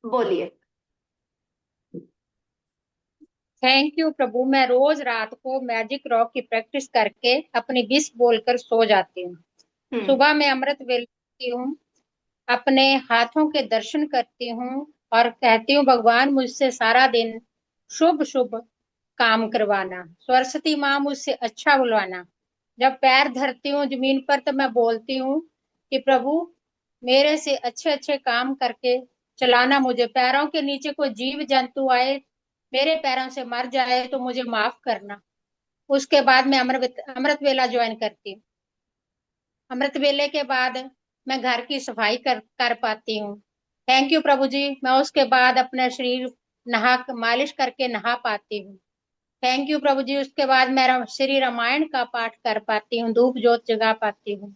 बोलिए। Thank you प्रभु। मैं रोज रात को मैजिक रॉक की प्रैक्टिस करके अपनी विश बोलकर सो जाती हूँ। हम्म। सुबह में अमृत वेले करती हूँ, अपने हाथों के दर्शन करती हूँ और कहती हूँ भगवान मुझसे सारा दिन शुभ शुभ काम करवाना, सरस्वती माँ मुझसे अच्छा बुलवाना। जब पैर धरती हूँ जमीन पर तो मैं बोलती हूँ कि प्रभु मेरे से अच्छे अच्छे काम करके चलाना। मुझे पैरों के नीचे कोई जीव जंतु आए, मेरे पैरों से मर जाए तो मुझे माफ करना। उसके बाद मैं अमृत वेला ज्वाइन करती हूँ। अमृत वेले के बाद मैं घर की सफाई कर पाती हूँ। थैंक यू प्रभु जी। मैं उसके बाद अपना शरीर नहा मालिश करके नहा पाती हूँ। थैंक यू प्रभु जी। उसके बाद मैं श्री रामायण का पाठ कर पाती हूँ, धूप जोत जगा पाती हूँ।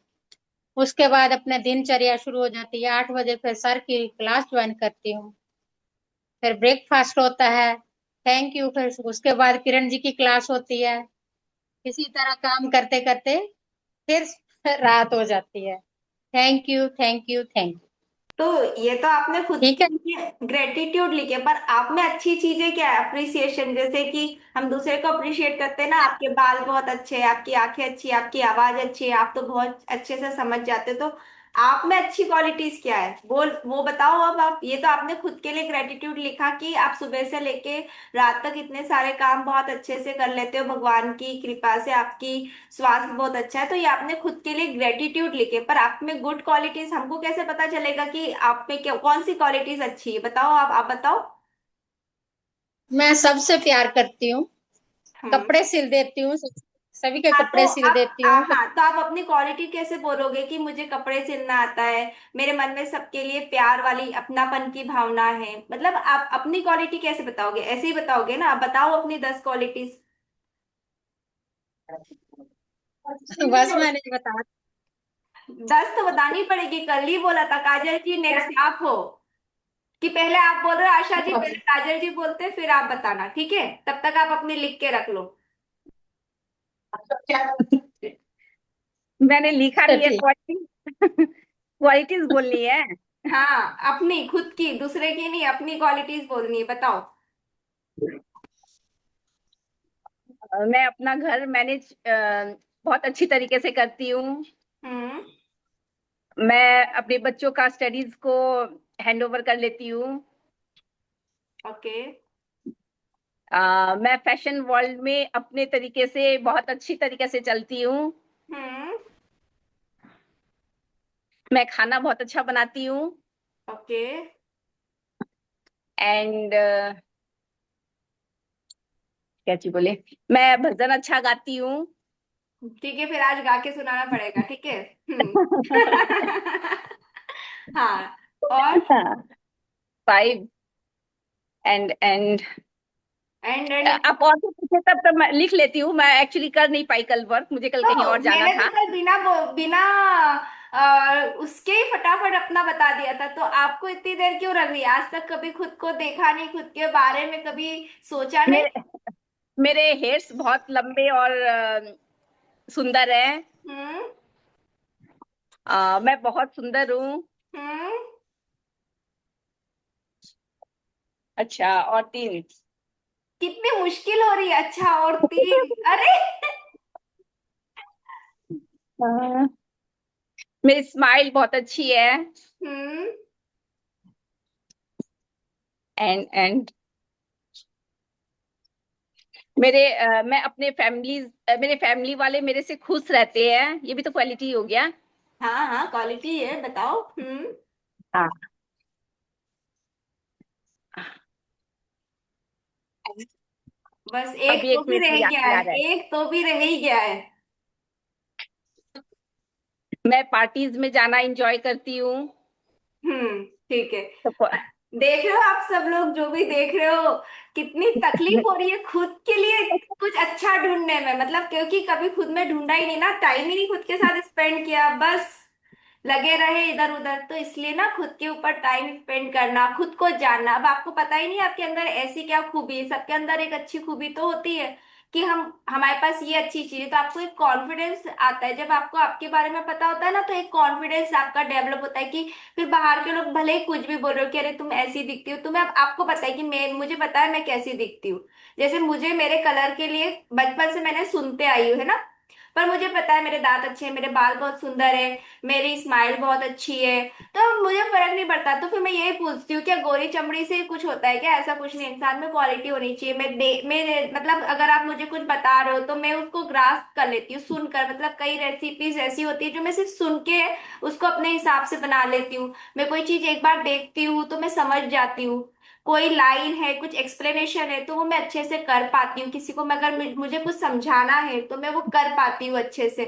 उसके बाद अपना दिनचर्या शुरू हो जाती है। 8 बजे फिर सर की क्लास ज्वाइन करती हूँ। फिर ब्रेकफास्ट होता है। Thank you. फिर उसके बाद किरण जी की क्लास होती है। इसी तरह काम करते करते फिर रात हो जाती है। Thank you, thank you, thank you. तो ये तो आपने खुद ठीक के है। लिए ग्रेटिट्यूड लिखे, पर आप में अच्छी चीजें क्या है? अप्रिसिएशन, जैसे कि हम दूसरे को अप्रिशिएट करते हैं ना, आपके बाल बहुत अच्छे हैं, आपकी आंखें अच्छी है, आपकी आवाज अच्छी है, आप तो बहुत अच्छे से समझ जाते हो। तो आप में अच्छी क्वालिटीज क्या है, वो बताओ। अब आप, ये तो आपने खुद के लिए ग्रेटिट्यूड लिखा कि आप सुबह से लेके रात तक इतने सारे काम बहुत अच्छे से कर लेते हो, भगवान की कृपा से आपकी स्वास्थ्य बहुत अच्छा है। तो ये आपने खुद के लिए ग्रेटिट्यूड लिखे, पर आप में गुड क्वालिटीज हमको कैसे पता चलेगा कि आप में क्या, कौन सी क्वालिटीज अच्छी है? बताओ, आप बताओ। मैं सबसे प्यार करती हूँ। हम्म। कपड़े सिल देती हूँ, सभी के हाँ तो कपड़े सिल देती हूँ। हाँ तो आप अपनी क्वालिटी कैसे बोलोगे कि मुझे कपड़े सिलना आता है, मेरे मन में सबके लिए प्यार वाली अपनापन की भावना है? मतलब आप अपनी क्वालिटी कैसे बताओगे? ऐसे ही बताओगे ना? आप बताओ अपनी 10 क्वालिटीज। बस मैंने बता। 10 तो बतानी पड़ेगी, कल ही बोला था काजल जी, नेक्स्ट आप हो। कि पहले आप बोल रहे हो आशा जी, पहले काजल जी बोलते फिर आप बताना, ठीक है? तब तक आप अपने लिख के रख लो। मैंने लिखा नहीं है ठीक। क्वालिटी। क्वालिटीज बोलनी है। हाँ, अपनी खुद की, दूसरे की नहीं, अपनी क्वालिटीज बोलनी है, बताओ। मैं अपना घर मैनेज बहुत अच्छी तरीके से करती हूँ। हम्म। मैं अपने बच्चों का स्टडीज को हैंड ओवर कर लेती हूँ। ओके। मैं फैशन वर्ल्ड में अपने तरीके से बहुत अच्छी तरीके से चलती हूँ। हम्म। मैं खाना बहुत अच्छा बनाती हूँ। ओके। एंड क्या चीज बोले, मैं भजन अच्छा गाती हूँ। ठीक है, फिर आज गा के सुनाना पड़ेगा, ठीक है। हम्म। हाँ। और? 5 एंड एंड आप और भी पूछे तब तब मैं लिख लेती हूँ। मैं एक्चुअली कर नहीं पाई कल वर्क, मुझे कल कहीं तो और जाना मैंने तो था। कल बिना उसके ही फटाफट अपना बता दिया था, तो आपको इतनी देर क्यों लग रही है? आज तक कभी खुद को देखा नहीं, खुद के बारे में कभी सोचा नहीं? मेरे मेरे हेयर्स बहुत लंबे और सुंदर हैं। हम्म। मैं बहुत सुंदर हूँ। हम्म। अच्छा, और 3। कितनी मुश्किल हो रही है, अच्छा और 3? अरे! मेरी स्माइल बहुत अच्छी है। हम्म। एंड मैं अपने मेरे फैमिली वाले मेरे से खुश रहते हैं, ये भी तो क्वालिटी हो गया। हाँ हाँ, क्वालिटी है, बताओ। हम्म। हाँ। बस एक अभी तो एक भी मिनट में रह याद गया नहीं है, आ रहा है। एक तो भी रह ही गया है। मैं पार्टीज में जाना एंजॉय करती हूँ। ठीक है। तो देख रहे हो आप सब लोग, जो भी देख रहे हो, कितनी तकलीफ हो रही है खुद के लिए कुछ अच्छा ढूंढने में। मतलब क्योंकि कभी खुद में ढूंढा ही नहीं ना, टाइम ही नहीं खुद के साथ स्पेंड किया, बस लगे रहे इधर उधर। तो इसलिए ना, खुद के ऊपर टाइम स्पेंड करना, खुद को जानना। अब आपको पता ही नहीं आपके अंदर ऐसी क्या खूबी है। सबके अंदर एक अच्छी खूबी तो होती है कि हम हमारे पास ये अच्छी चीज है, तो आपको एक कॉन्फिडेंस आता है। जब आपको आपके बारे में पता होता है ना, तो एक कॉन्फिडेंस आपका डेवलप होता है कि फिर बाहर के लोग भले ही कुछ भी बोल रहे हो कि अरे तुम ऐसी दिखती हो, तुम्हें आपको पता है कि मैं मुझे पता है मैं कैसी दिखती हूँ। जैसे मुझे मेरे कलर के लिए बचपन से मैंने सुनते आई हूँ, है ना, पर मुझे पता है मेरे दांत अच्छे हैं, मेरे बाल बहुत सुंदर है, मेरी स्माइल बहुत अच्छी है, तो मुझे फर्क नहीं पड़ता। तो फिर मैं यही पूछती हूँ, क्या गोरी चमड़ी से कुछ होता है क्या? ऐसा कुछ नहीं, इंसान में क्वालिटी होनी चाहिए। मैं मतलब अगर आप मुझे कुछ बता रहे हो तो मैं उसको ग्रास्प कर लेती हूँ सुनकर। मतलब कई रेसिपीज ऐसी होती है जो मैं सिर्फ सुन के उसको अपने हिसाब से बना लेती हूँ। मैं कोई चीज एक बार देखती हूँ तो मैं समझ जाती हूँ, कोई लाइन है, कुछ एक्सप्लेनेशन है, तो वो मैं अच्छे से कर पाती हूँ। किसी को मैं अगर मुझे कुछ समझाना है तो मैं वो कर पाती हूँ अच्छे से।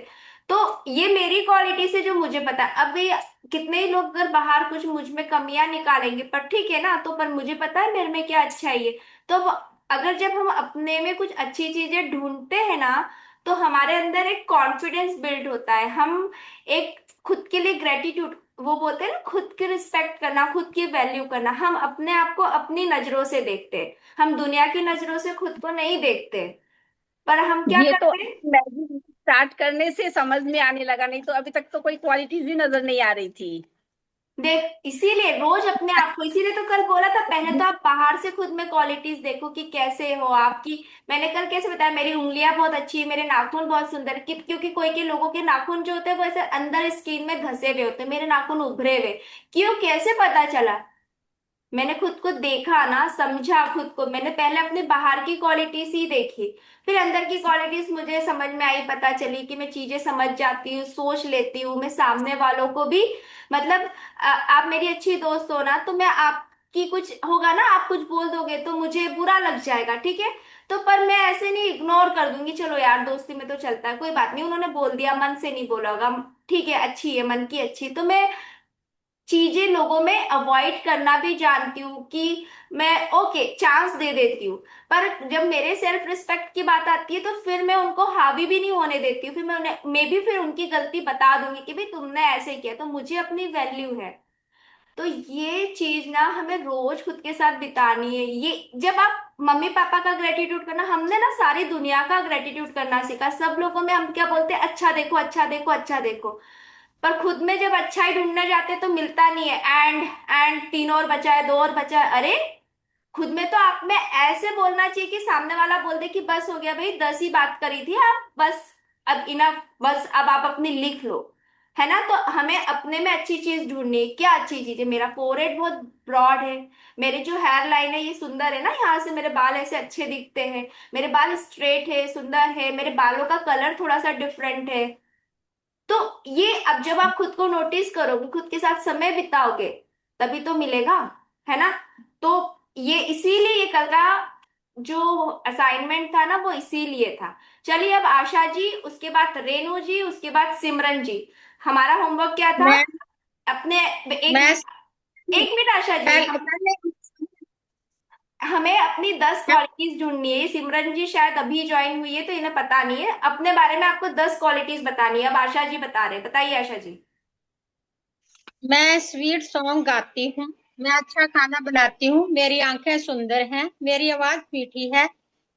तो ये मेरी क्वालिटी से जो मुझे पता है। अब ये कितने ही लोग अगर बाहर कुछ मुझ में कमियां निकालेंगे, पर ठीक है ना, तो पर मुझे पता है मेरे में क्या अच्छा है ये। तो अगर जब हम अपने में कुछ अच्छी चीजें ढूंढते हैं ना, तो हमारे अंदर एक कॉन्फिडेंस बिल्ड होता है। हम एक खुद के लिए ग्रेटिट्यूड, वो बोलते हैं ना, खुद की रिस्पेक्ट करना, खुद की वैल्यू करना। हम अपने आप को अपनी नजरों से देखते हैं, हम दुनिया की नजरों से खुद को नहीं देखते। पर हम क्या ये तो करते हैं? मैगी स्टार्ट करने से समझ में आने लगा, नहीं तो अभी तक तो कोई क्वालिटीज ही नजर नहीं आ रही थी। देख, इसीलिए रोज अपने आप को, इसीलिए तो कल बोला था, पहले तो आप बाहर से खुद में क्वालिटीज देखो कि कैसे हो आपकी। मैंने कल कैसे बताया, मेरी उंगलियां बहुत अच्छी है, मेरे नाखून बहुत सुंदर है। क्योंकि कोई के लोगों के नाखून जो होते हैं वो ऐसे अंदर स्किन में धसे हुए होते हैं, मेरे नाखून उभरे हुए। क्यों, कैसे पता चला? मैंने खुद को देखा ना, समझा खुद को। मैंने पहले अपने बाहर की क्वालिटीज ही देखी, फिर अंदर की क्वालिटीज मुझे समझ में आई, पता चली कि मैं चीजें समझ जाती हूँ, सोच लेती हूँ। मैं सामने वालों को भी, मतलब आप मेरी अच्छी दोस्त हो ना, तो मैं आपकी कुछ होगा ना, आप कुछ बोल दोगे तो मुझे बुरा लग जाएगा, ठीक है। तो पर मैं ऐसे नहीं इग्नोर कर दूंगी, चलो यार दोस्ती में तो चलता है, कोई बात नहीं, उन्होंने बोल दिया, मन से नहीं बोला होगा, ठीक है, अच्छी है, मन की अच्छी। तो मैं चीजें लोगों में अवॉइड करना भी जानती हूँ कि मैं ओके चांस दे देती हूँ। पर जब मेरे सेल्फ रिस्पेक्ट की बात आती है तो फिर मैं उनको हावी भी नहीं होने देती हूँ। फिर मैं भी फिर उनकी गलती बता दूंगी कि भाई तुमने ऐसे किया, तो मुझे अपनी वैल्यू है। तो ये चीज ना हमें रोज खुद के साथ बितानी है। ये जब आप मम्मी पापा का ग्रेटिट्यूड करना, हमने ना सारी दुनिया का ग्रेटिट्यूड करना सीखा। सब लोगों में हम क्या बोलते हैं, अच्छा देखो, अच्छा देखो, अच्छा देखो। पर खुद में जब अच्छाई ढूंढने जाते तो मिलता नहीं है। एंड तीन और बचा है, दो और बचा है, अरे खुद में तो आप में ऐसे बोलना चाहिए कि सामने वाला बोल दे कि बस हो गया भाई, 10 ही बात करी थी आप, बस अब इनफ, बस अब आप अपनी लिख लो, है ना। तो हमें अपने में अच्छी चीज ढूंढनी है। क्या अच्छी चीज है? मेरा फोrehead बहुत ब्रॉड है, मेरे जो हेयर लाइन है ये सुंदर है ना, यहाँ से मेरे बाल ऐसे अच्छे दिखते हैं, मेरे बाल स्ट्रेट है, सुंदर है, मेरे बालों का कलर थोड़ा सा डिफरेंट है। तो ये अब जब आप खुद को नोटिस करोगे, खुद के साथ समय बिताओगे, तभी तो मिलेगा, है ना। तो ये इसीलिए ये कल का जो असाइनमेंट था ना, वो इसीलिए था। चलिए, अब आशा जी, उसके बाद रेणु जी, उसके बाद सिमरन जी। हमारा होमवर्क क्या था? मैं अपने एक मैं मिनट, एक मिनट आशा जी, पहले पहले हमें अपनी 10 क्वालिटीज ढूंढनी है। सिमरन जी शायद अभी ज्वाइन हुई है तो इन्हें पता नहीं है। अपने बारे में आपको 10 क्वालिटीज बतानी है। अब आशा जी बता रहे हैं, बताइए आशा जी। मैं स्वीट सॉन्ग गाती हूँ। मैं अच्छा खाना बनाती हूँ। मेरी आंखें सुंदर हैं। मेरी आवाज मीठी है।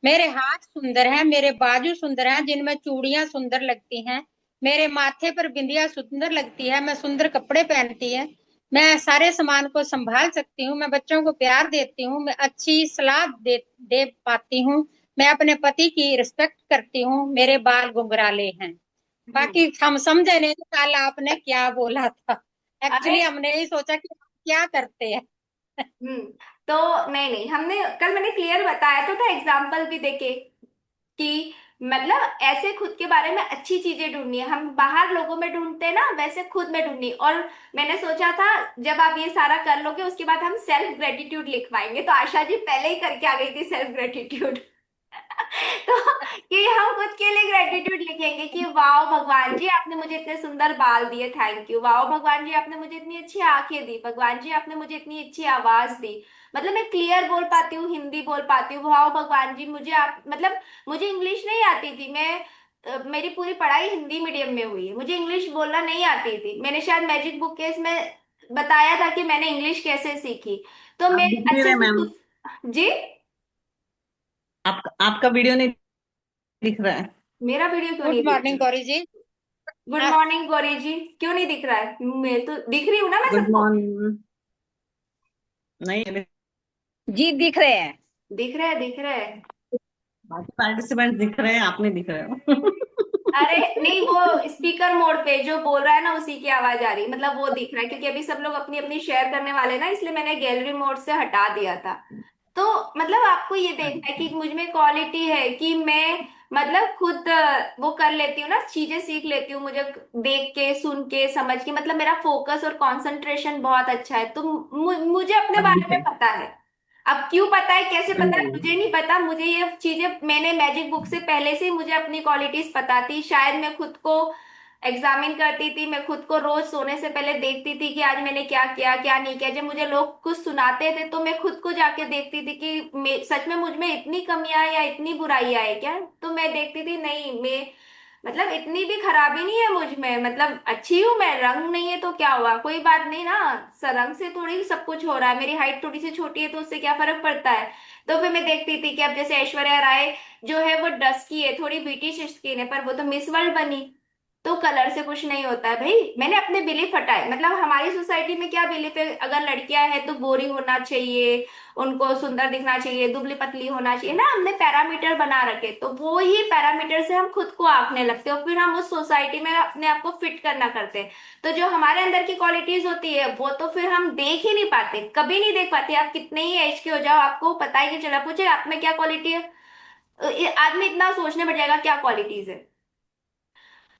मेरे हाथ सुंदर हैं। मेरे बाजू सुंदर हैं जिनमें चूड़ियां सुंदर लगती हैं। मेरे माथे पर बिंदिया सुंदर लगती है। मैं सुंदर कपड़े पहनती है। मैं सारे सामान को संभाल सकती हूँ। मैं बच्चों को प्यार देती हूँ। मैं अच्छी सलाह दे पाती हूँ। मैं अपने पति की रिस्पेक्ट करती हूँ। मेरे बाल घुंघराले हैं। हम्म। बाकी हम समझे नहीं कि कल आपने क्या बोला था। अरे, एक्चुअली हमने ही सोचा कि हम क्या करते हैं। हम्म। तो नहीं नहीं, हमने कल मैंने क्लियर बताया तो था, एग्जाम्पल भी देके, कि मतलब ऐसे खुद के बारे में अच्छी चीजें ढूंढनी है। हम बाहर लोगों में ढूंढते हैं ना, वैसे खुद में ढूंढनी। और मैंने सोचा था जब आप ये सारा कर लोगे उसके बाद हम सेल्फ ग्रेटिट्यूड लिखवाएंगे। तो आशा जी पहले ही करके आ गई थी सेल्फ ग्रेटिट्यूड। तो कि हम खुद के लिए ग्रेटिट्यूड लिखेंगे कि वाह भगवान जी आपने मुझे इतने सुंदर बाल दिए, थैंक यू। वाह भगवान जी आपने मुझे इतनी अच्छी आंखें दी, भगवान जी आपने मुझे इतनी अच्छी आवाज दी। मतलब मैं क्लियर बोल पाती हूँ, हिंदी बोल पाती हूँ। वाह भगवान जी मुझे आप, मतलब मुझे इंग्लिश नहीं आती थी। मेरी पूरी पढ़ाई हिंदी मीडियम में हुई है, मुझे इंग्लिश बोलना नहीं आती थी। मैंने शायद मैजिक बुक केस में बताया था कि मैंने इंग्लिश कैसे सीखी। तो आप मैं दिख नहीं अच्छे रहे से मैम। खुद, जी, आप आपका वीडियो नहीं दिख रहा है। मेरा वीडियो क्यों गुड नहीं दिख मॉर्निंग रहा? गौरी जी। गुड आ, मॉर्निंग गौरी जी, क्यों नहीं दिख रहा है? मैं तो दिख रही हूँ ना मैं गुड सबको। मॉर्निंग। नहीं, अभी जी दिख रहे हैं। दिख रहा है, दिख रहा है। बाकी पार्टिसिपेंट दिख रहे हैं, आप नहीं दिख रहे हो। अरे नहीं, वो स्पीकर मोड पे जो बोल रहा है ना उसी की आवाज आ रही, मतलब वो दिख रहा है, क्योंकि अभी सब लोग अपनी अपनी शेयर करने वाले ना, इसलिए मैंने गैलरी मोड से हटा दिया था। तो मतलब आपको ये देखना है कि मुझ में क्वालिटी है कि मैं मतलब खुद वो कर लेती हूँ ना, चीजें सीख लेती हूँ, मुझे देख के सुन के समझ के, मतलब मेरा फोकस और कंसंट्रेशन बहुत अच्छा है। तो मुझे अपने अभी बारे में दिखे। पता है। अब क्यों पता है, कैसे पता है, हम्म। मुझे नहीं पता। मुझे ये चीजें मैंने मैजिक बुक से पहले से ही मुझे अपनी क्वालिटीज पता थी। शायद मैं खुद को एग्जामिन करती थी, मैं खुद को रोज सोने से पहले देखती थी कि आज मैंने क्या किया क्या नहीं किया। जब मुझे लोग कुछ सुनाते थे तो मैं खुद को जाके देखती थी कि सच में मुझ में इतनी कमियां या इतनी बुराइयां है क्या। तो मैं देखती थी नहीं, मैं मतलब इतनी भी खराबी नहीं है मुझ में, मतलब अच्छी हूँ मैं। रंग नहीं है तो क्या हुआ, कोई बात नहीं ना। रंग से थोड़ी सब कुछ हो रहा है। मेरी हाइट थोड़ी सी छोटी है तो उससे क्या फर्क पड़ता है। तो फिर मैं देखती थी कि अब जैसे ऐश्वर्या राय जो है वो डस्की है, थोड़ी ब्रिटिश स्किन है, पर वो तो मिस वर्ल्ड बनी। तो कलर से कुछ नहीं होता है भाई। मैंने अपने बिलीफ हटाए, मतलब हमारी सोसाइटी में क्या बिलीफ है, अगर लड़कियां हैं तो गोरी होना चाहिए, उनको सुंदर दिखना चाहिए, दुबली पतली होना चाहिए ना, हमने पैरामीटर बना रखे। तो वो ही पैरामीटर से हम खुद को आंकने लगते हैं और फिर हम उस सोसाइटी में अपने आप को फिट करना करते हैं। तो जो हमारे अंदर की क्वालिटीज होती है वो तो फिर हम देख ही नहीं पाते, कभी नहीं देख पाते। आप कितने ही एज के हो जाओ, आपको पता ही नहीं चला। पूछे आप में क्या क्वालिटी है, आदमी इतना सोचने बैठ जाएगा क्या क्वालिटीज है।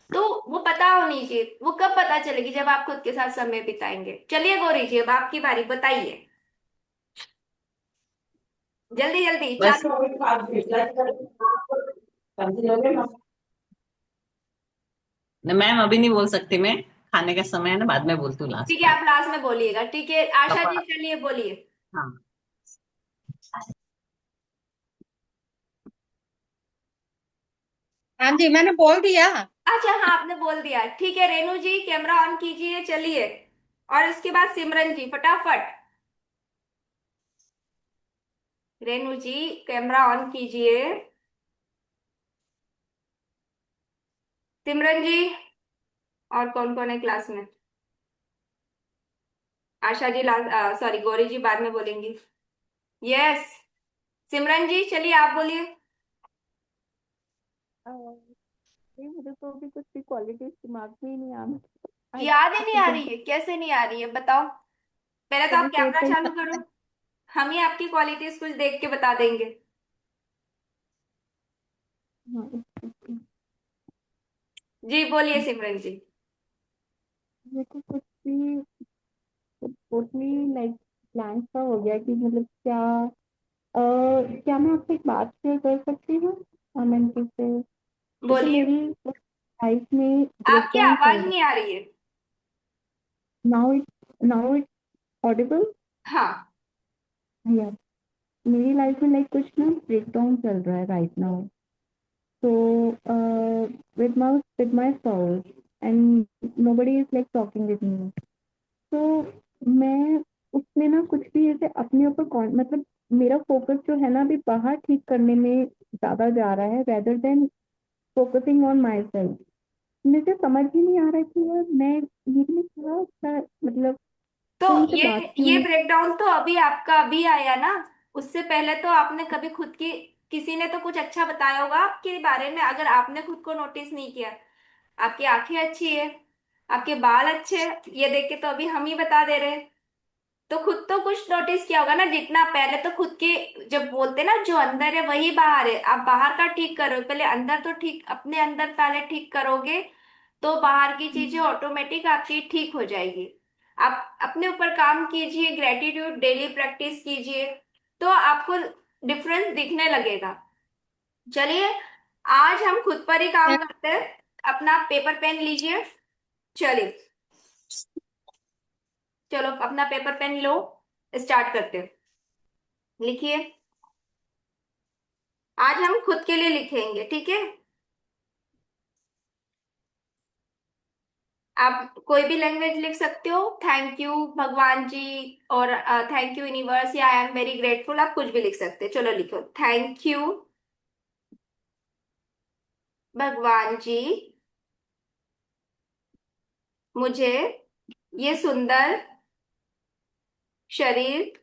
तो वो पता होनी चाहिए। वो कब पता चलेगी, जब आप खुद के साथ समय बिताएंगे। चलिए गौरी जी, अब आपकी बारी, बताइए जल्दी जल्दी बस। चालू। मैम अभी नहीं बोल सकती मैं, खाने का समय है ना, बाद में बोलती हूँ ठीक लास्ट है, में। आप लास्ट में बोलिएगा। ठीक है आशा जी, पापा। चलिए बोलिए। हाँ। हाँ जी, मैंने बोल दिया। अच्छा हाँ, आपने बोल दिया। ठीक है रेनू जी, कैमरा ऑन कीजिए, चलिए। और इसके बाद सिमरन जी फटाफट। रेनू जी कैमरा ऑन कीजिए। सिमरन जी, और कौन कौन है क्लास में? आशा जी लास्ट, सॉरी गौरी जी बाद में बोलेंगी। यस, सिमरन जी चलिए आप बोलिए। नहीं, मुझे तो अभी कुछ भी क्वालिटीज दिमाग में ही नहीं आ रही। याद ही नहीं आ रही बिल्कुल। है? कैसे नहीं आ रही है बताओ। पहले तो कभी आप सोच कैमरा रही चालू करो, हम ही आपकी क्वालिटीज कुछ देख के बता देंगे। हाँ, जी बोलिए सिमरन जी। मेरे को कुछ भी टोटली लाइक ब्लैंक सा हो गया कि मतलब क्या क्या मैं आपसे एक बात शेयर कर सकती हूँ? मैम जैसे जैसे बोलिए। मेरी लाइफ में आपकी ब्रेकडाउन चल आवाज रहा नहीं आ रही है। है। Now it Audible. हाँ। या मेरी लाइफ में लाइक कुछ ना ब्रेकडाउन चल रहा है right now. So, with my spouse, and nobody is like talking with me. तो मैं उसमें ना कुछ भी ऐसे अपने ऊपर कौन मतलब मेरा फोकस जो है ना अभी बाहर ठीक करने में ज्यादा जा रहा है rather than focusing on myself। मुझे समझ ही नहीं आ रहा है कि यार मैं मेरे लिए क्या अच्छा मतलब तो मैं उनसे बात ये क्यों ब्रेकडाउन तो अभी आपका अभी आया ना। उससे पहले तो आपने कभी खुद की, किसी ने तो कुछ अच्छा बताया होगा आपके बारे में, अगर आपने खुद को नोटिस नहीं किया। आपकी आंखें अच्छी है, आपके बाल अच्छे हैं, ये देख के तो अभी हम ही बता दे रहे हैं। तो खुद तो कुछ नोटिस किया होगा ना। जितना पहले तो खुद के, जब बोलते ना जो अंदर है वही बाहर है, आप बाहर का ठीक करो पहले, अंदर तो ठीक, अपने अंदर पहले ठीक करोगे तो बाहर की चीजें ऑटोमेटिक आपकी ठीक हो जाएगी। आप अपने ऊपर काम कीजिए, ग्रेटिट्यूड डेली प्रैक्टिस कीजिए, तो आपको डिफरेंस दिखने लगेगा। चलिए, आज हम खुद पर ही काम करते हैं। अपना पेपर पेन लीजिए। चलिए, चलो अपना पेपर पेन लो, स्टार्ट करते हैं। लिखिए। आज हम खुद के लिए लिखेंगे, ठीक है? आप कोई भी लैंग्वेज लिख सकते हो, थैंक यू भगवान जी, और थैंक यू यूनिवर्स, या आई एम वेरी ग्रेटफुल, आप कुछ भी लिख सकते हो। चलो लिखो, थैंक यू भगवान जी मुझे ये सुंदर शरीर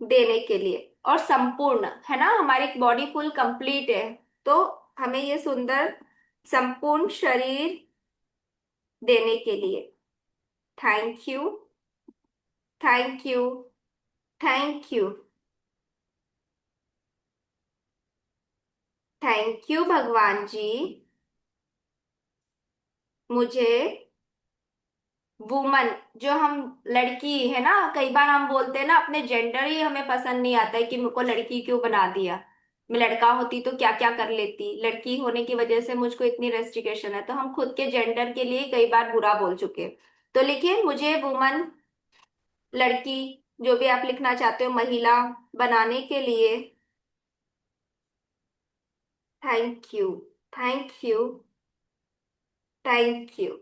देने के लिए, और संपूर्ण है ना, हमारी बॉडी फुल कंप्लीट है, तो हमें ये सुंदर संपूर्ण शरीर देने के लिए thank you, thank you, thank you, thank you भगवान जी मुझे वुमन, जो हम लड़की है ना, कई बार हम बोलते हैं ना अपने जेंडर ही हमें पसंद नहीं आता है कि मुझको लड़की क्यों बना दिया, मैं लड़का होती तो क्या क्या कर लेती, लड़की होने की वजह से मुझको इतनी रेस्ट्रिक्शन है, तो हम खुद के जेंडर के लिए कई बार बुरा बोल चुके हैं। तो लिखिए मुझे वुमन, लड़की, जो भी आप लिखना चाहते हो, महिला बनाने के लिए thank you, thank you, thank you,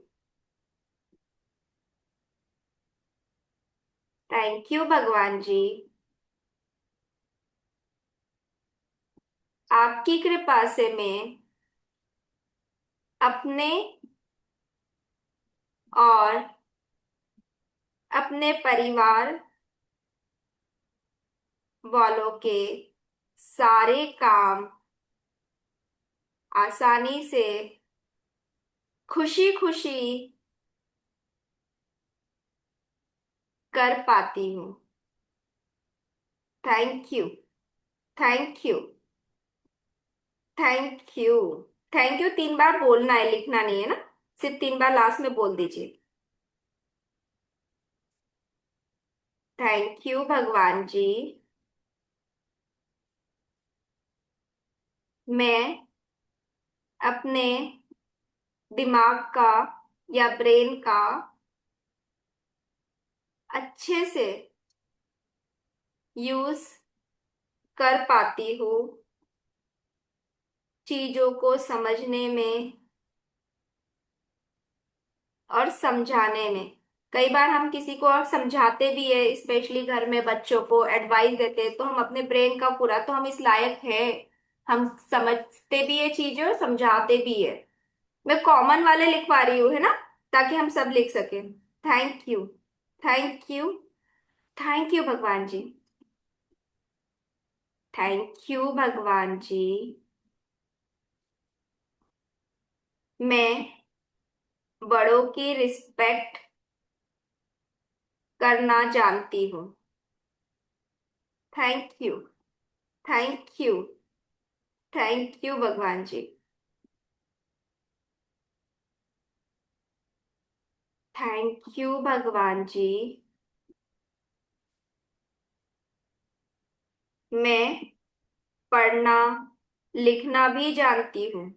thank you भगवान जी, आपकी कृपा से मैं अपने और अपने परिवार वालों के सारे काम आसानी से, खुशी खुशी कर पाती हूँ। Thank you, thank you, thank you, thank you 3 बार बोलना है, लिखना नहीं है ना, सिर्फ 3 बार लास्ट में बोल दीजिए। थैंक यू भगवान जी मैं अपने दिमाग का या ब्रेन का अच्छे से यूज कर पाती हूँ, चीजों को समझने में और समझाने में। कई बार हम किसी को और समझाते भी है, स्पेशली घर में बच्चों को एडवाइस देते हैं, तो हम अपने ब्रेन का पूरा, तो हम इस लायक है, हम समझते भी है चीजें और समझाते भी है। मैं कॉमन वाले लिखवा रही हूँ है ना, ताकि हम सब लिख सकें। Thank you, thank you, thank you भगवान जी, थैंक यू भगवान जी मैं बड़ों की रिस्पेक्ट करना जानती हूँ। Thank you, thank you, thank you भगवान जी, थैंक यू भगवान जी मैं पढ़ना लिखना भी जानती हूँ,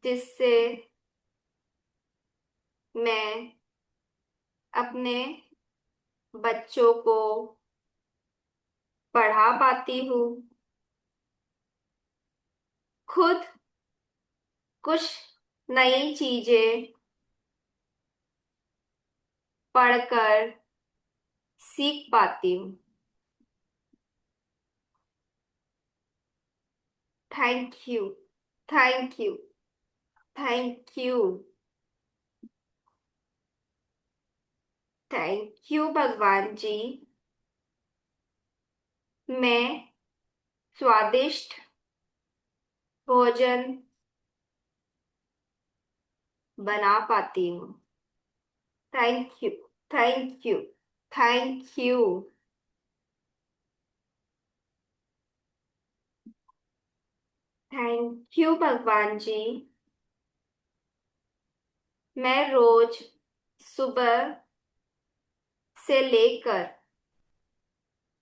जिससे मैं अपने बच्चों को पढ़ा पाती हूँ, खुद कुछ नई चीजें पढ़कर सीख पाती हूँ। Thank you, thank you, thank you, thank you भगवान जी मैं स्वादिष्ट भोजन बना पाती हूँ। Thank you, thank you, thank you, thank you भगवान जी मैं रोज सुबह से लेकर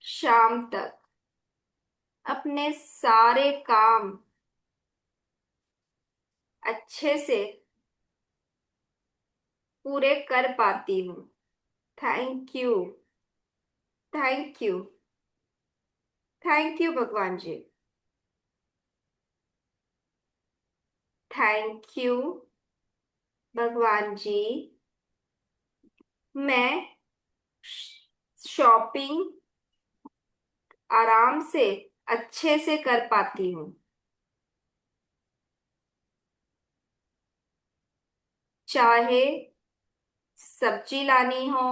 शाम तक अपने सारे काम अच्छे से पूरे कर पाती हूँ। Thank you, thank you, thank you भगवान जी, थैंक यू भगवान जी मैं शॉपिंग आराम से अच्छे से कर पाती हूँ। चाहे सब्जी लानी हो,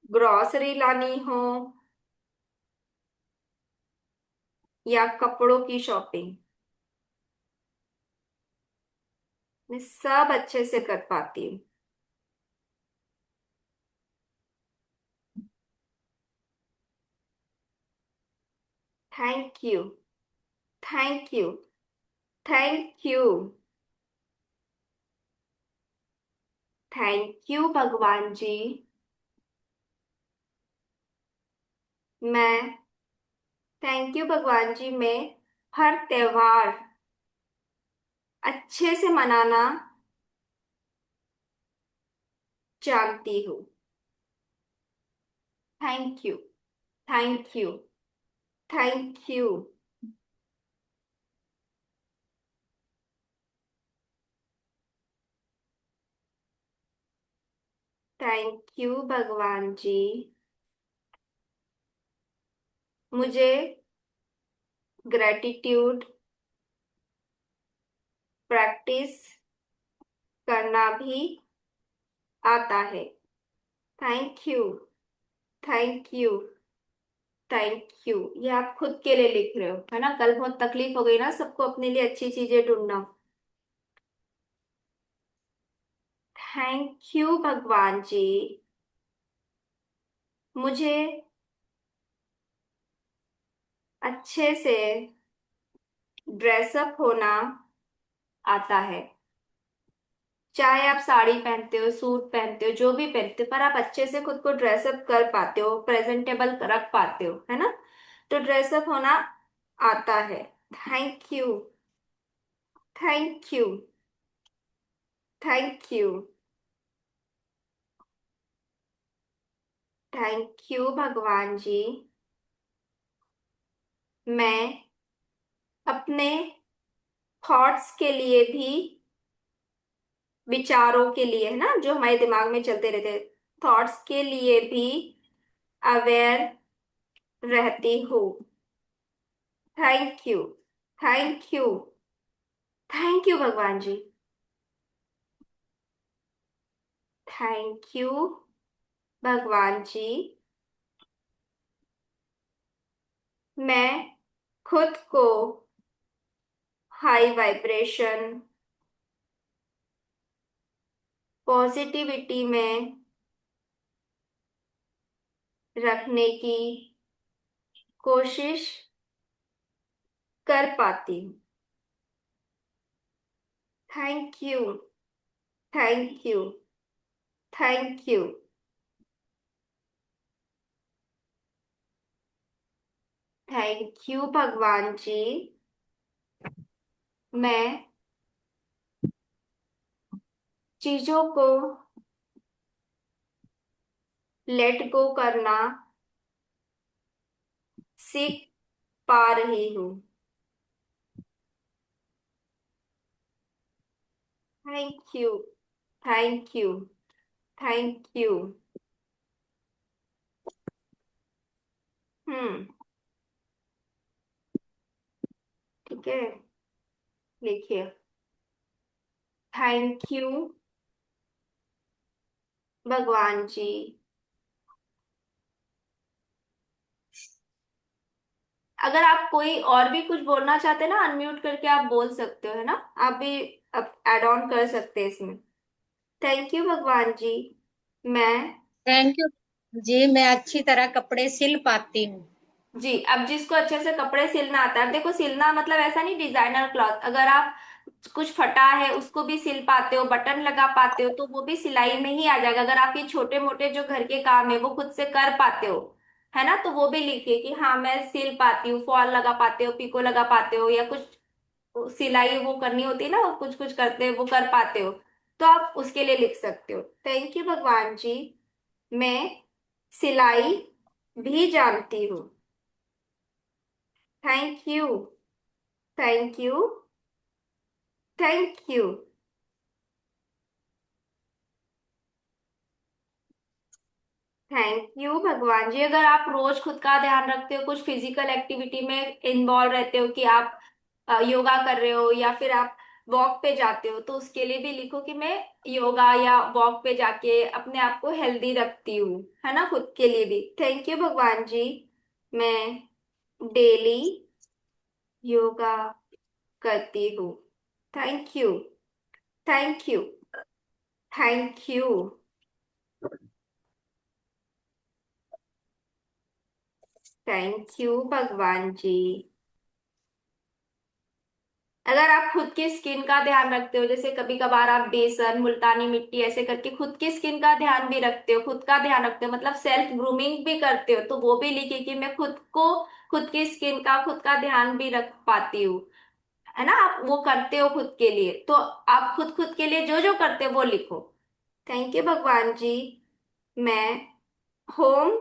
ग्रोसरी लानी हो, या कपड़ों की शॉपिंग, मैं सब अच्छे से कर पाती हूँ। Thank you. Thank you. Thank you. Thank you भगवान जी। मैं थैंक यू भगवान जी, मैं हर त्योहार अच्छे से मनाना जानती हूँ। Thank you. Thank you. Thank you. Thank you भगवान जी, मुझे ग्रेटिट्यूड प्रैक्टिस करना भी आता है। Thank you. Thank you. Thank you. ये आप खुद के लिए लिख रहे हो, है ना? कल बहुत तकलीफ हो गई ना सबको अपने लिए अच्छी चीजें ढूंढना। थैंक यू भगवान जी, मुझे अच्छे से ड्रेसअप होना आता है। चाहे आप साड़ी पहनते हो, सूट पहनते हो, जो भी पहनते हो, पर आप अच्छे से खुद को ड्रेसअप कर पाते हो, प्रेजेंटेबल रख पाते हो, है ना? तो ड्रेसअप होना आता है। Thank you. Thank you. Thank you. Thank you भगवान जी, मैं अपने थॉट्स के लिए भी, विचारों के लिए, है ना, जो हमारे दिमाग में चलते रहते, थॉट्स के लिए भी अवेयर रहती हूँ। Thank you. Thank you. Thank you भगवान जी। थैंक यू भगवान जी, मैं खुद को हाई वाइब्रेशन पॉजिटिविटी में रखने की कोशिश कर पाती हूँ। Thank you. Thank you. Thank you. Thank you भगवान जी, मैं चीजों को लेट गो करना सीख पा रही हूँ। Thank you. Thank you. Thank you. Hmm. ठीक है, लिखिए। थैंक यू भगवान जी, अगर आप कोई और भी कुछ बोलना चाहते हैं ना, अनम्यूट करके आप बोल सकते हो, है ना? आप भी अब ऐड ऑन कर सकते हैं इसमें। थैंक यू भगवान जी, मैं थैंक यू जी, मैं अच्छी तरह कपड़े सिल पाती हूँ। जी, अब जिसको अच्छे से कपड़े सिलना आता है, अब देखो सिलना मतलब ऐसा नहीं डिजाइनर क्लॉथ, अगर आप कुछ फटा है उसको भी सिल पाते हो, बटन लगा पाते हो, तो वो भी सिलाई में ही आ जाएगा। अगर आप ये छोटे मोटे जो घर के काम है वो खुद से कर पाते हो, है ना, तो वो भी लिखिए कि हाँ मैं सिल पाती हूँ, फॉल लगा पाते हो, पिको लगा पाते हो, या कुछ सिलाई वो करनी होती है ना, वो कुछ कुछ करते हैं वो कर पाते हो, तो आप उसके लिए लिख सकते हो। थैंक यू भगवान जी, मैं सिलाई भी जानती हूँ। Thank you. Thank you. Thank you. Thank you भगवान जी। अगर आप रोज खुद का ध्यान रखते हो, कुछ फिजिकल एक्टिविटी में इन्वॉल्व रहते हो, कि आप योगा कर रहे हो या फिर आप वॉक पे जाते हो, तो उसके लिए भी लिखो कि मैं योगा या वॉक पे जाके अपने आप को हेल्दी रखती हूँ, है ना, खुद के लिए भी। थैंक यू भगवान जी। मैं डेली योगा करती हूँ। Thank you. Thank you. Thank you. Thank you भगवान जी। अगर आप खुद की स्किन का ध्यान रखते हो, जैसे कभी कभार आप बेसन, मुल्तानी मिट्टी ऐसे करके खुद की स्किन का ध्यान भी रखते हो, खुद का ध्यान रखते हो, मतलब सेल्फ ग्रूमिंग भी करते हो, तो वो भी लिखिए कि मैं खुद को, खुद की स्किन का, खुद का ध्यान भी रख पाती हूँ, है ना। आप वो करते हो खुद के लिए, तो आप खुद खुद के लिए जो जो करते हो वो लिखो। थैंक यू भगवान जी। मैं होम,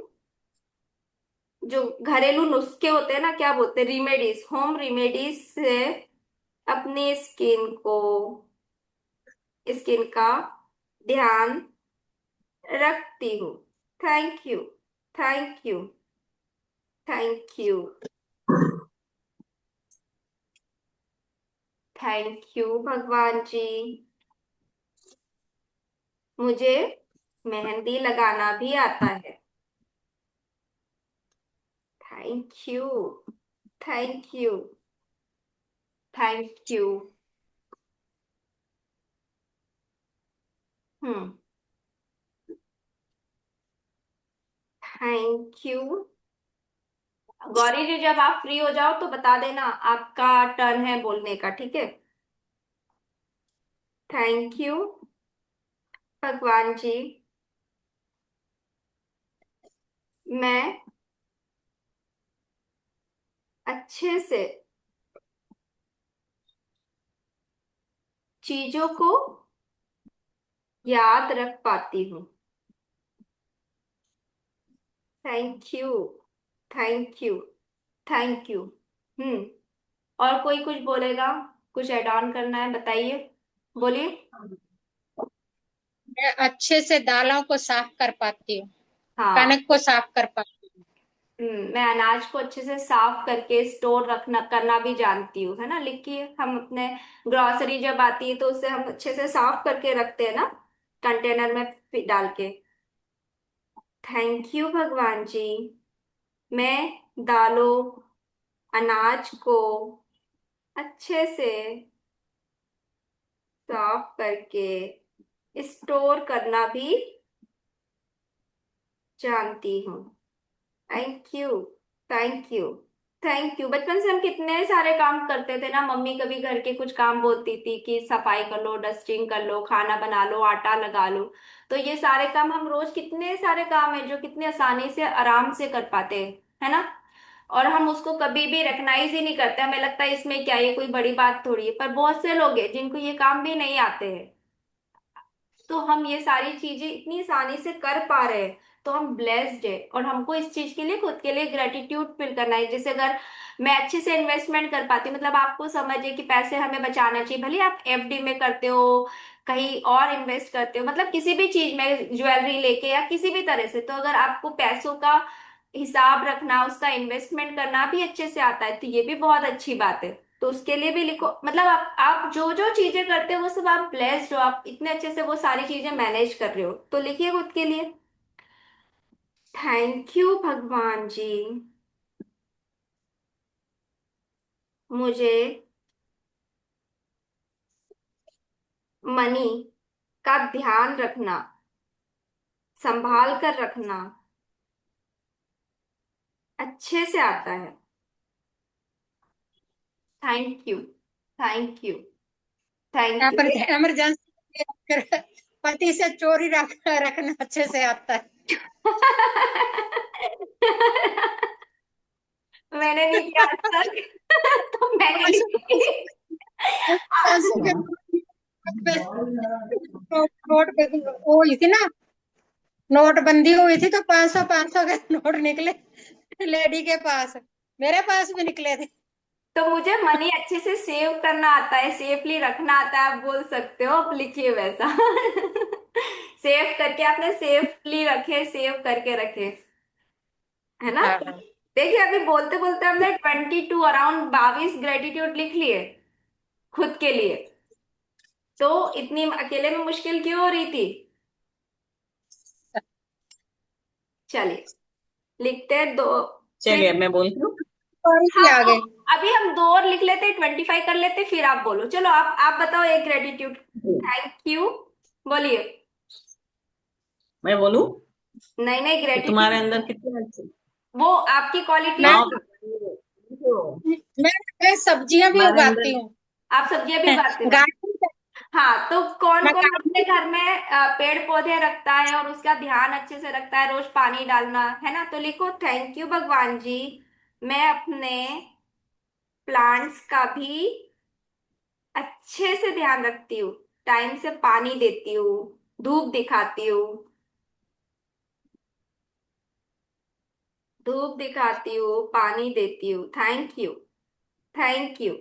जो घरेलू नुस्खे होते हैं ना, क्या बोलते हैं, रिमेडीज, होम रिमेडीज से अपनी स्किन का ध्यान रखती हूँ। Thank you. Thank you. Thank you. Thank you भगवान जी। मुझे मेहंदी लगाना भी आता है। Thank you. Thank you. Thank you. Hmm. Thank you. Gauri ji, जब आप फ्री हो जाओ तो बता देना, आपका टर्न है बोलने का, ठीक है। थैंक यू भगवान जी। मैं अच्छे से चीजों को याद रख पाती हूँ। Thank you. Thank you. Thank you. Hmm. और कोई कुछ बोलेगा, कुछ ऐड ऑन करना है, बताइए, बोलिए। मैं अच्छे से दालों को साफ कर पाती हूँ, हाँ। कनक को साफ कर पाती हूँ। मैं अनाज को अच्छे से साफ करके स्टोर रखना करना भी जानती हूँ, है ना, लिखिए। हम अपने ग्रोसरी जब आती है तो उसे हम अच्छे से साफ करके रखते हैं ना, कंटेनर में डाल के। थैंक यू भगवान जी। मैं दालों, अनाज को अच्छे से साफ करके स्टोर करना भी जानती हूँ। Thank you. Thank you. Thank you. बचपन से हम कितने सारे काम करते थे ना, मम्मी कभी घर के कुछ काम बोलती थी कि सफाई कर लो, डस्टिंग कर लो, खाना बना लो, आटा लगा लो, तो ये सारे काम हम रोज, कितने सारे काम है जो कितने आसानी से आराम से कर पाते हैं, है ना। और हम उसको कभी भी रिकग्नाइज ही नहीं करते, हमें लगता है इसमें क्या, ये कोई बड़ी बात थोड़ी है, पर बहुत से लोग हैं जिनको ये काम भी नहीं आते हैं, तो हम ये सारी चीजें इतनी आसानी से कर पा रहे हैं, तो हम ब्लेस्ड है। और हमको इस चीज के लिए, खुद के लिए ग्रेटिट्यूड फील करना है। जैसे अगर मैं अच्छे से इन्वेस्टमेंट कर पाती हूँ, मतलब आपको समझिए कि पैसे हमें बचाना चाहिए, भले आप एफडी में करते हो, कहीं और इन्वेस्ट करते हो, मतलब किसी भी चीज में, ज्वेलरी लेके या किसी भी तरह से, तो अगर आपको पैसों का हिसाब रखना, उसका इन्वेस्टमेंट करना भी अच्छे से आता है, तो ये भी बहुत अच्छी बात है। तो उसके लिए भी लिखो, मतलब आप जो जो चीजें करते हो वो सब आप ब्लेस्ड हो, आप इतने अच्छे से वो सारी चीजें मैनेज कर रहे हो, तो लिखिए खुद के लिए। थैंक यू भगवान जी। मुझे मनी का ध्यान रखना, संभाल कर रखना अच्छे से आता है। Thank you. Thank you. यहाँ थैंक पर यू। इमरजेंसी पति से चोरी रखना अच्छे से आता है। मैंने नहीं किया आज तक। तो मैं नहीं 500 लिखूंगी। 500 के नोट पे वो हुई थी ना, नोटबंदी हुई थी, तो 500 के नोट निकले लेडी के पास, मेरे पास भी निकले थे। तो मुझे मनी अच्छे से सेव करना आता है, सेफली रखना आता है, आप बोल सकते हो, आप लिखिए वैसा। सेव करके आपने सेफली रखे, सेव करके रखे, है ना। हाँ हाँ। देखिए अभी बोलते बोलते हमने 22, अराउंड 22 ग्रेटिट्यूड लिख लिए खुद के लिए। तो इतनी अकेले में मुश्किल क्यों हो रही थी। चलिए लिखते हैं दो। फिर चलिए अब मैं बोलती हूँ। और भी हाँ आ तो गए। अभी हम दो और लिख लेते, 25 कर लेते, फिर आप बोलो। चलो आप बताओ एक ग्रेटिट्यूड। जी, थैंक यू, बोलिए। मैं बोलूँ नहीं नहीं, कि तुम्हारे ग्रेटिट्यूड अंदर कितने अच्छे। वो आपकी क्वालिटीज मैं हाँ, थी। मैं सब्जियां भी तुम्हारे उगाती अंदर। आप सब्जियां भी उगाते हो। गार्डन। हाँ तो कौन मैं कौन अपने गार्डन। घर में पेड़ पौधे रखता है और उसका ध्यान अच्छे से रखता है, रोज पानी डालना, है ना। तो लिखो थैंक यू भगवान जी, मैं अपने प्लांट्स का भी अच्छे से ध्यान रखती हूँ, टाइम से पानी देती हूँ, धूप दिखाती हूँ, धूप दिखाती हूँ, पानी देती हूँ। Thank you, thank you,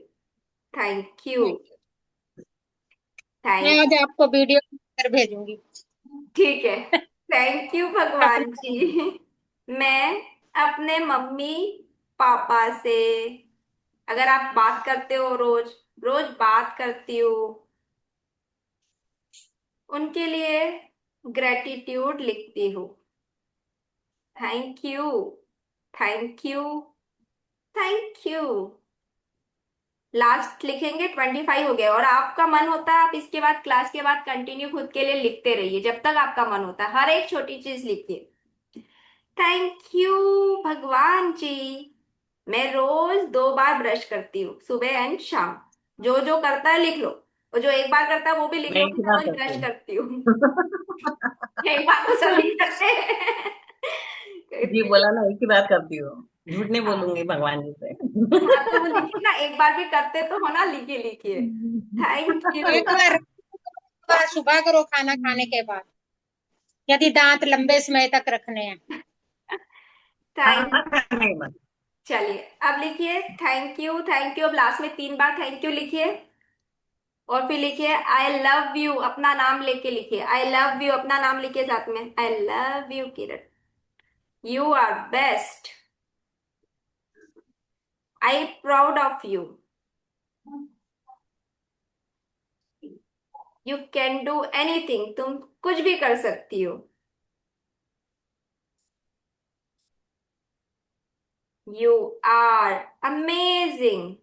thank you, मैं थैंक। आज आपको वीडियो कर भेजूंगी। ठीक है। थैंक यू भगवान जी, मैं अपने मम्मी पापा से, अगर आप बात करते हो रोज, रोज बात करती हूँ, उनके लिए ग्रेटिट्यूड लिखती हूँ। Thank you, thank you, thank you. Last लिखेंगे, 25 हो गया। और आपका मन होता है आप इसके बाद, क्लास के बाद कंटिन्यू खुद के लिए लिखते रहिए जब तक आपका मन होता है, हर एक छोटी चीज लिखिए। थैंक यू भगवान जी, मैं रोज 2 बार ब्रश करती हूँ, सुबह एंड शाम। जो जो करता है लिख लो, और जो एक बार करता है वो भी लिख मैं लो एक कि ही मैं बात रोज करती ब्रश हूँ। करती हूँ। एक बार तो सभी करते हैं। जी, बोला ना, एक ही बात करती हूँ। झूठ नहीं हाँ बोलूंगी भगवान जी से। हाँ, तो वो लिखिए ना, एक बार भी करते तो हो ना, लिखिए लिखिए। थैंक यू, एक बार सुबह करो खाना खाने के बाद, यदि दांत लंबे समय तक रखने हैं। थैंक। खाना खाने के बाद। चलिए अब लिखिए थैंक यू, थैंक यू। अब लास्ट में 3 बार थैंक यू लिखिए, और फिर लिखिए आई लव यू, अपना नाम लेके लिखिए। आई लव यू, अपना नाम लिखिए साथ में। I love you Kiran, you are best, I proud of you, you can do anything, तुम कुछ भी कर सकती हो, you are amazing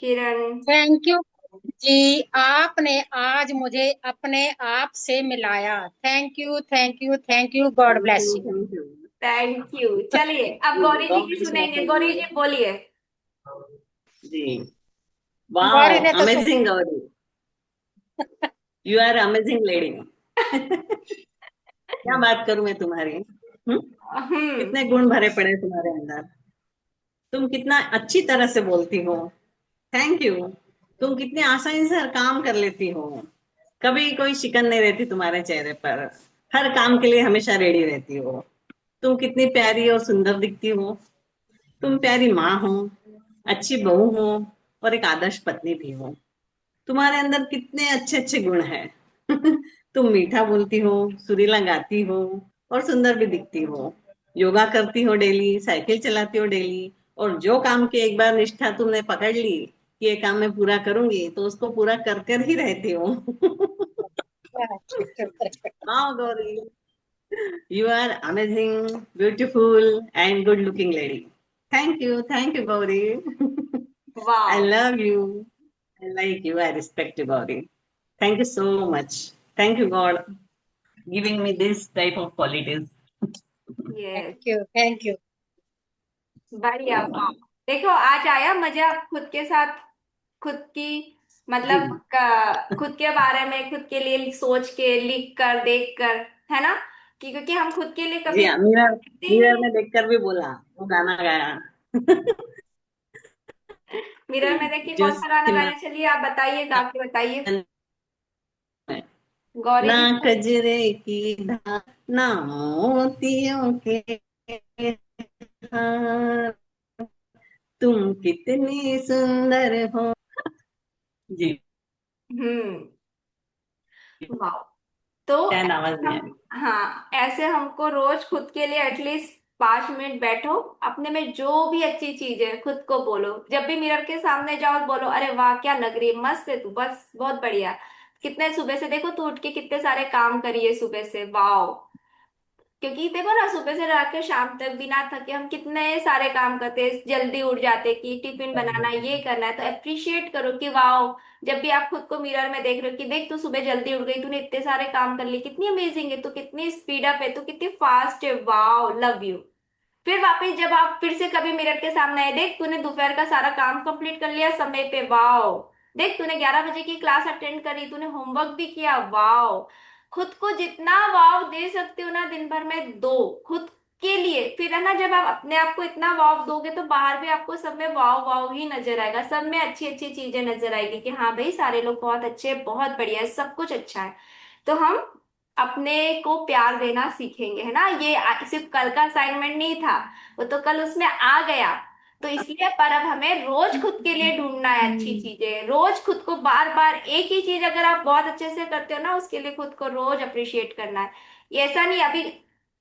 Kiran. Thank you जी, आपने आज मुझे अपने आप से मिलाया। Thank you, thank you, thank you, god thank bless you, you. Thank you. Thank you. चलिए अब जी, गौरी जी गॉड की ब्लेस यू सुनेंगे। गौरी ऑल्सो। जी बोलिए। जी, वाओ, गौरी ने तो सुन। Amazing Gauri, you are amazing lady. क्या बात करूं मैं तुम्हारी। हम्म। कितने गुण भरे पड़े तुम्हारे अंदर। तुम कितना अच्छी तरह से बोलती हो। Thank you. तुम कितनी आसानी से हर काम कर लेती हो। कभी कोई शिकन नहीं रहती तुम्हारे चेहरे पर। हर काम के लिए हमेशा रेडी रहती हो। तुम कितनी प्यारी और सुंदर दिखती हो। तुम प्यारी माँ हो, अच्छी बहू हो, और एक आदर्श पत्नी भी हो। तुम्हारे अंदर कितने अच्छे अच्छे गुण हैं। तुम मीठा बोलती हो, सुरीला गाती हो, और सुंदर भी दिखती हो। योगा करती हो डेली, साइकिल चलाती हो डेली, और जो काम की एक बार निष्ठा तुमने पकड़ ली कि ये काम मैं पूरा करूंगी, तो उसको पूरा कर कर ही रहती हो। हाँ Gauri, you are amazing, beautiful and good looking lady. Thank you Gauri. I वाह। love you. I like you. I respect you, Gauri. Thank you so much. Thank you, God, giving me this type of qualities. Yes, thank you, thank you. बढ़िया, वाह। देखो आज आया मजा खुद के साथ, खुद की, जी, मतलब खुद के बारे में, खुद के लिए सोच के, लिख कर, देख कर, है ना। क्योंकि हम खुद के लिए जी कभी हाँ, मिरर लिखते ही मिरर नहीं। में देखकर भी बोला, वो गाना गाया। मिरर में देखिए जो कौन सा गाना सिमरन गाने, चलिए आप बताइए, गा के बताइए। में, गौरी ना जी। कजरे की धार, ना मोतियों के हार, तुम कितनी सुंदर हो। जी, हम्म। वाह। तो 10 आवाज ऐसे नहीं आ हम, रही। हाँ, ऐसे हमको रोज खुद के लिए एटलीस्ट 5 मिनट बैठो, अपने में जो भी अच्छी चीज है खुद को बोलो। जब भी मिरर के सामने जाओ बोलो, अरे वाह क्या लग रही है, मस्त है तू, बस बहुत बढ़िया। कितने सुबह से देखो तू उठ के कितने सारे काम करिए सुबह से, वाह। क्योंकि देखो ना, सुबह से रात शाम तक बिना थके हम कितने सारे काम करते हैं, जल्दी उठ जाते कि टिफिन बनाना ये करना है, तो अप्रिशिएट करो कि वाओ। जब भी आप खुद को मिरर में देख रहे हो कि देख तू सुबह जल्दी उठ गई, तूने इतने सारे काम कर लिए, कितनी अमेजिंग है तू, कितनी स्पीड अप है तू, कितनी फास्ट है, वाओ लव यू। फिर वापस जब आप फिर से कभी मिरर के सामने आए, देख तूने दोपहर का सारा काम कंप्लीट कर लिया समय पे, वाओ। देख तूने 11 बजे की क्लास अटेंड करी, तूने होमवर्क भी किया, वाओ। खुद को जितना वाव दे सकते हो ना दिन भर में दो, खुद के लिए। फिर है ना, जब आप अपने आप को इतना वाव दोगे तो बाहर भी आपको सब में वाव वाव ही नजर आएगा, सब में अच्छी अच्छी चीजें नजर आएगी कि हाँ भाई सारे लोग बहुत अच्छे हैं, बहुत बढ़िया है, सब कुछ अच्छा है। तो हम अपने को प्यार देना सीखेंगे, है ना। ये सिर्फ कल का असाइनमेंट नहीं था, वो तो कल उसमें आ गया। तो इसलिए पर अब हमें रोज खुद के लिए ढूंढना है अच्छी चीजें, रोज खुद को बार बार एक ही चीज अगर आप बहुत अच्छे से करते हो ना, उसके लिए खुद को रोज अप्रिशिएट करना है। ये ऐसा नहीं अभी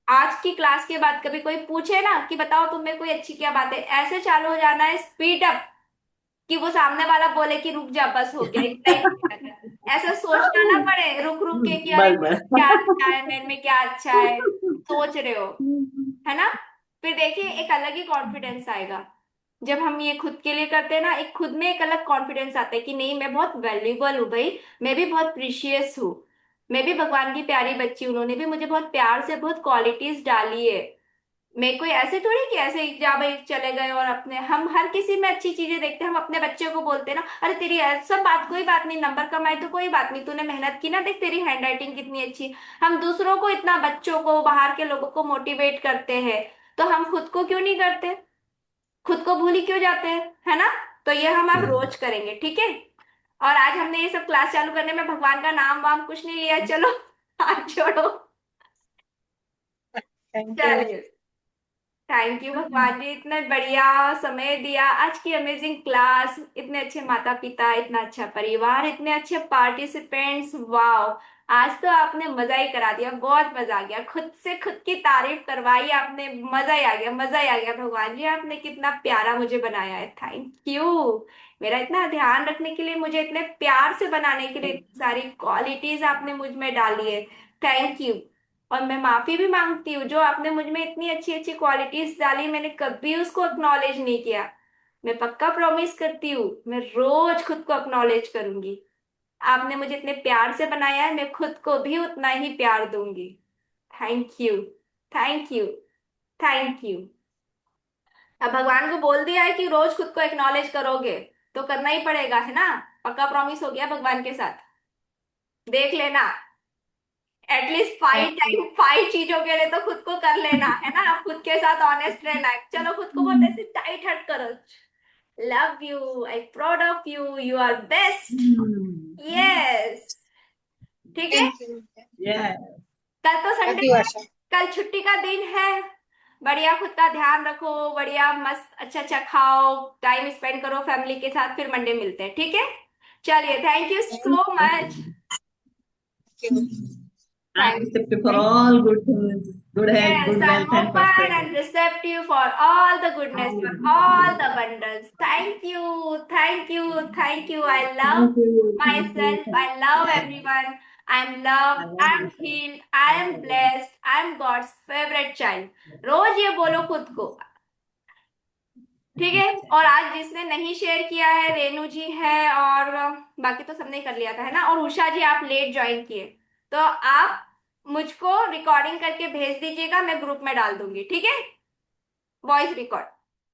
आज की क्लास के बाद कभी कोई पूछे ना कि बताओ तुम्हें कोई अच्छी क्या बात है, ऐसे चालू हो जाना है स्पीड अप, कि वो सामने वाला बोले कि रुक जा बस हो गया इतना ही बोलना था। ऐसा सोचना ना पड़े रुक रुक के कि अरे बस बस। क्या अच्छा है, मेरे में क्या अच्छा है, सोच रहे हो, है ना। फिर देखिए एक अलग ही कॉन्फिडेंस आएगा जब हम ये खुद के लिए करते हैं ना, एक खुद में एक अलग कॉन्फिडेंस आता है कि नहीं मैं बहुत वैल्यूबल हूँ भाई, मैं भी बहुत प्रीशियस हूँ, मैं भी भगवान की प्यारी बच्ची हूँ, उन्होंने भी मुझे बहुत प्यार से बहुत क्वालिटीज डाली है। मैं कोई ऐसे थोड़ी कि ऐसे ही जा भाई चले गए, और अपने हम हर किसी में अच्छी चीजें देखते हैं, हम अपने बच्चे को बोलते हैं ना, अरे तेरी सब बात कोई बात नहीं, नंबर कम आए तो कोई बात नहीं, तूने मेहनत की ना, देख तेरी हैंड राइटिंग कितनी अच्छी। हम दूसरों को इतना, बच्चों को बाहर के लोगों को मोटिवेट करते हैं, तो हम खुद को क्यों नहीं करते, खुद को भूल ही क्यों जाते हैं, है ना। तो ये हम अब रोज करेंगे, ठीक है। और आज हमने ये सब क्लास चालू करने में भगवान का नाम वाम कुछ नहीं लिया, चलो हाथ जोड़ो। Thank you. चलिए, थैंक यू भगवान जी, इतने बढ़िया समय दिया, आज की अमेजिंग क्लास, इतने अच्छे माता पिता, इतना अच्छा परिवार, इतने अच्छे पार्टिसिपेंट्स, वाह। आज तो आपने मजा ही करा दिया, बहुत मजा आ गया, खुद से खुद की तारीफ करवाई आपने, मजा ही आ गया, मजा ही आ गया। भगवान जी आपने कितना प्यारा मुझे बनाया है, थैंक यू। मेरा इतना ध्यान रखने के लिए, मुझे इतने प्यार से बनाने के लिए, इतनी सारी क्वालिटीज आपने मुझ में डाली है, थैंक यू। और मैं माफी भी मांगती हूँ, जो आपने मुझ में इतनी अच्छी अच्छी क्वालिटीज डाली मैंने कभी उसको अक्नॉलेज नहीं किया। मैं पक्का प्रॉमिस करती हूँ मैं रोज खुद को अक्नॉलेज करूंगी। आपने मुझे इतने प्यार से बनाया है, मैं खुद को भी उतना ही प्यार दूंगी। Thank you, thank you, thank you. अब भगवान को बोल दिया है कि रोज खुद को एक्नॉलेज करोगे, तो करना ही पड़ेगा, है ना। पक्का प्रॉमिस हो गया भगवान के साथ, देख लेना। At least five thank you. Time 5 चीजों के लिए तो खुद को कर लेना, है ना, आप खुद के साथ ऑनेस्ट रहना है, चलो खुद को बहुत ऐसे टाइट हट करो। Love you, I proud of you, you are best. Yes, ठीक है। Thank you. Yeah. कल तो लव संडे यू है, आशा। कल छुट्टी का दिन है, बढ़िया खुद का ध्यान रखो, बढ़िया मस्त अच्छा अच्छा खाओ, टाइम स्पेंड करो फैमिली के साथ, फिर मंडे मिलते हैं, ठीक है। चलिए, thank you so much. Thank you. I'm thank receptive for all good things, good health, Yes, good I'm wealth, and open prosperity. and receptive for all the goodness, for all the abundance. Thank you, thank you, thank you. I love Thank you, thank you, myself. thank I love you. everyone. I'm loved. I love I'm myself. healed. I am blessed. I'm God's favorite child. रोज ये बोलो खुद को, ठीक है। और आज जिसने नहीं शेयर किया है, रेनू जी है, और बाकी तो सबने कर लिया था, है ना। और उषा जी आप लेट ज्वाइन किए, तो आप मुझको रिकॉर्डिंग करके भेज दीजिएगा, मैं ग्रुप में डाल दूंगी, ठीक है, वॉइस रिकॉर्ड।